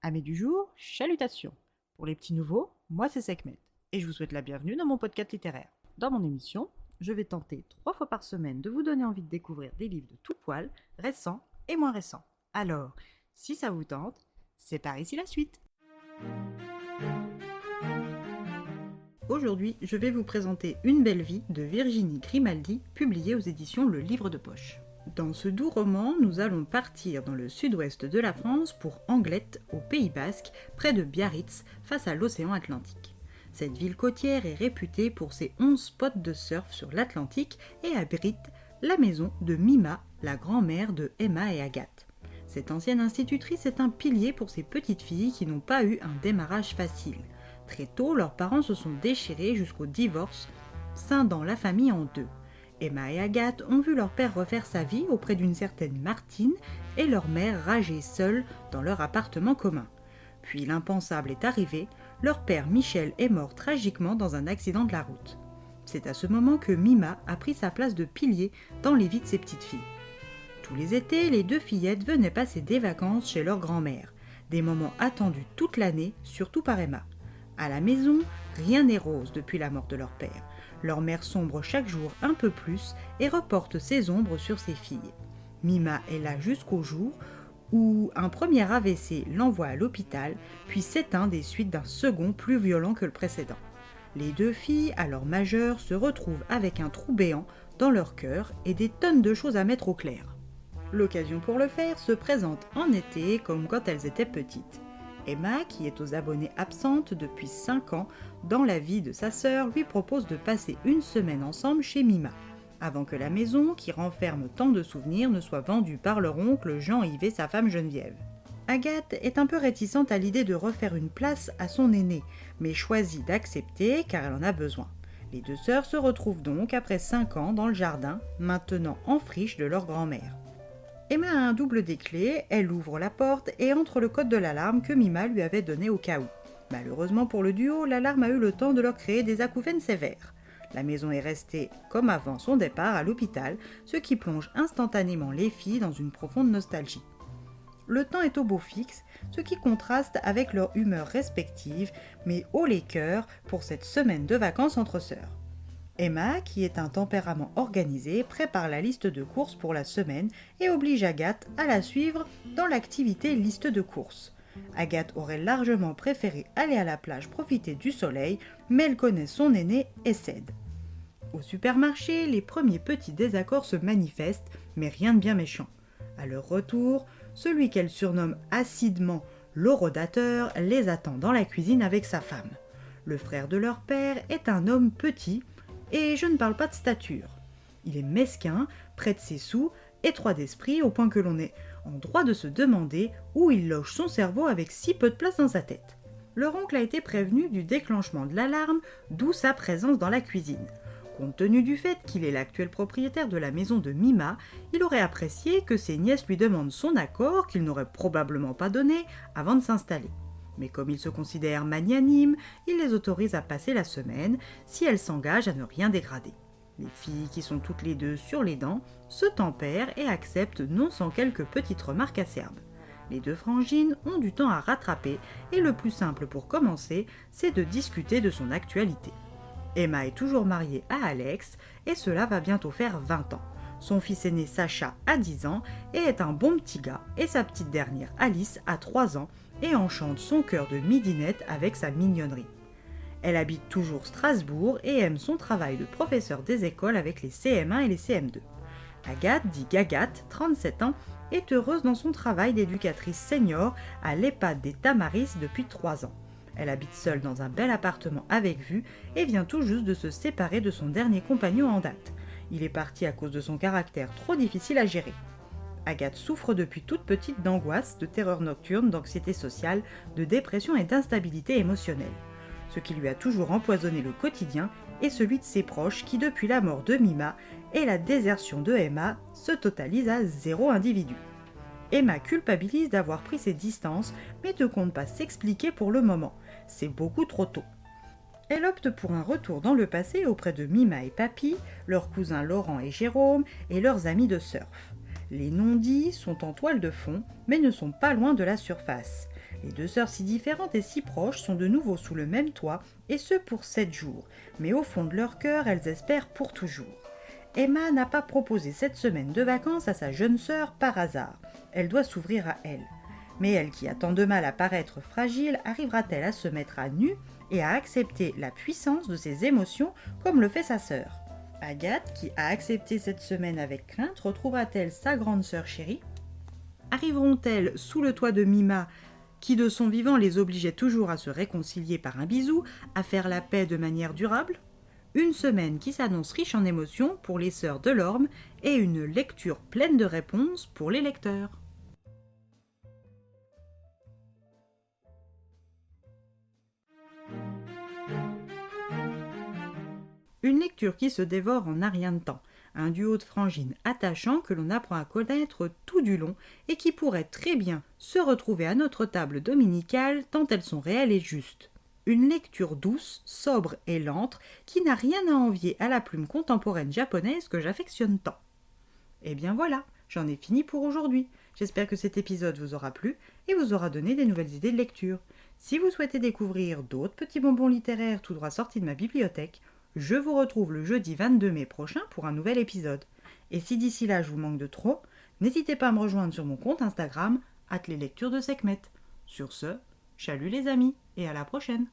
Amis du jour, chalutations. Pour les petits nouveaux, moi c'est Sekhmet et je vous souhaite la bienvenue dans mon podcast littéraire. Dans mon émission, je vais tenter 3 fois par semaine de vous donner envie de découvrir des livres de tout poil, récents et moins récents. Alors, si ça vous tente, c'est par ici la suite. Aujourd'hui, je vais vous présenter Une belle vie de Virginie Grimaldi, publiée aux éditions Le Livre de Poche. Dans ce doux roman, nous allons partir dans le sud-ouest de la France pour Anglet, au Pays Basque, près de Biarritz, face à l'océan Atlantique. Cette ville côtière est réputée pour ses 11 spots de surf sur l'Atlantique et abrite la maison de Mima, la grand-mère de Emma et Agathe. Cette ancienne institutrice est un pilier pour ces petites filles qui n'ont pas eu un démarrage facile. Très tôt, leurs parents se sont déchirés jusqu'au divorce, scindant la famille en deux. Emma et Agathe ont vu leur père refaire sa vie auprès d'une certaine Martine et leur mère rager seule dans leur appartement commun. Puis l'impensable est arrivé, leur père Michel est mort tragiquement dans un accident de la route. C'est à ce moment que Mima a pris sa place de pilier dans les vies de ses petites filles. Tous les étés, les deux fillettes venaient passer des vacances chez leur grand-mère, des moments attendus toute l'année, surtout par Emma. À la maison, rien n'est rose depuis la mort de leur père. Leur mère sombre chaque jour un peu plus et reporte ses ombres sur ses filles. Mima est là jusqu'au jour où un premier AVC l'envoie à l'hôpital, puis s'éteint des suites d'un second plus violent que le précédent. Les deux filles, alors majeures, se retrouvent avec un trou béant dans leur cœur et des tonnes de choses à mettre au clair. L'occasion pour le faire se présente en été comme quand elles étaient petites. Emma, qui est aux abonnés absente depuis 5 ans dans la vie de sa sœur, lui propose de passer une semaine ensemble chez Mima, avant que la maison, qui renferme tant de souvenirs, ne soit vendue par leur oncle Jean-Yves et sa femme Geneviève. Agathe est un peu réticente à l'idée de refaire une place à son aîné, mais choisit d'accepter car elle en a besoin. Les deux sœurs se retrouvent donc après 5 ans dans le jardin, maintenant en friche de leur grand-mère. Emma a un double des clés, elle ouvre la porte et entre le code de l'alarme que Mima lui avait donné au cas où. Malheureusement pour le duo, l'alarme a eu le temps de leur créer des acouphènes sévères. La maison est restée, comme avant son départ, à l'hôpital, ce qui plonge instantanément les filles dans une profonde nostalgie. Le temps est au beau fixe, ce qui contraste avec leur humeur respective, mais haut les cœurs pour cette semaine de vacances entre sœurs. Emma, qui est un tempérament organisé, prépare la liste de courses pour la semaine et oblige Agathe à la suivre dans l'activité liste de courses. Agathe aurait largement préféré aller à la plage profiter du soleil, mais elle connaît son aîné et cède. Au supermarché, les premiers petits désaccords se manifestent, mais rien de bien méchant. À leur retour, celui qu'elle surnomme acidement l'orodateur les attend dans la cuisine avec sa femme. Le frère de leur père est un homme petit, et je ne parle pas de stature. Il est mesquin, près de ses sous, étroit d'esprit au point que l'on est en droit de se demander où il loge son cerveau avec si peu de place dans sa tête. Leur oncle a été prévenu du déclenchement de l'alarme, d'où sa présence dans la cuisine. Compte tenu du fait qu'il est l'actuel propriétaire de la maison de Mima, il aurait apprécié que ses nièces lui demandent son accord qu'il n'aurait probablement pas donné avant de s'installer. Mais comme il se considère magnanime, il les autorise à passer la semaine si elles s'engagent à ne rien dégrader. Les filles, qui sont toutes les deux sur les dents, se tempèrent et acceptent non sans quelques petites remarques acerbes. Les deux frangines ont du temps à rattraper et le plus simple pour commencer, c'est de discuter de son actualité. Emma est toujours mariée à Alex et cela va bientôt faire 20 ans. Son fils aîné Sacha a 10 ans et est un bon petit gars et sa petite dernière Alice a 3 ans et enchante son cœur de midinette avec sa mignonnerie. Elle habite toujours Strasbourg et aime son travail de professeur des écoles avec les CM1 et les CM2. Agathe, dit Gagathe, 37 ans, est heureuse dans son travail d'éducatrice senior à l'EHPAD des Tamaris depuis 3 ans. Elle habite seule dans un bel appartement avec vue et vient tout juste de se séparer de son dernier compagnon en date. Il est parti à cause de son caractère trop difficile à gérer. Agathe souffre depuis toute petite d'angoisse, de terreur nocturne, d'anxiété sociale, de dépression et d'instabilité émotionnelle. Ce qui lui a toujours empoisonné le quotidien est celui de ses proches qui, depuis la mort de Mima et la désertion de Emma, se totalisent à 0 individu. Emma culpabilise d'avoir pris ses distances, mais ne compte pas s'expliquer pour le moment. C'est beaucoup trop tôt. Elle opte pour un retour dans le passé auprès de Mima et Papy, leurs cousins Laurent et Jérôme et leurs amis de surf. Les non-dits sont en toile de fond, mais ne sont pas loin de la surface. Les deux sœurs si différentes et si proches sont de nouveau sous le même toit, et ce pour 7 jours, mais au fond de leur cœur, elles espèrent pour toujours. Emma n'a pas proposé cette semaine de vacances à sa jeune sœur par hasard. Elle doit s'ouvrir à elle. Mais elle qui a tant de mal à paraître fragile, arrivera-t-elle à se mettre à nu et à accepter la puissance de ses émotions comme le fait sa sœur ? Agathe, qui a accepté cette semaine avec crainte, retrouvera-t-elle sa grande sœur chérie ? Arriveront-elles sous le toit de Mima, qui de son vivant les obligeait toujours à se réconcilier par un bisou, à faire la paix de manière durable ? Une semaine qui s'annonce riche en émotions pour les sœurs Delorme et une lecture pleine de réponses pour les lecteurs. Une lecture qui se dévore en un rien de temps, un duo de frangines attachant que l'on apprend à connaître tout du long et qui pourrait très bien se retrouver à notre table dominicale tant elles sont réelles et justes. Une lecture douce, sobre et lente qui n'a rien à envier à la plume contemporaine japonaise que j'affectionne tant. Et bien voilà, j'en ai fini pour aujourd'hui. J'espère que cet épisode vous aura plu et vous aura donné des nouvelles idées de lecture. Si vous souhaitez découvrir d'autres petits bonbons littéraires tout droit sortis de ma bibliothèque, je vous retrouve le jeudi 22 mai prochain pour un nouvel épisode. Et si d'ici là je vous manque de trop, n'hésitez pas à me rejoindre sur mon compte Instagram @leslecturesdesekhmet. Sur ce, chalut les amis et à la prochaine.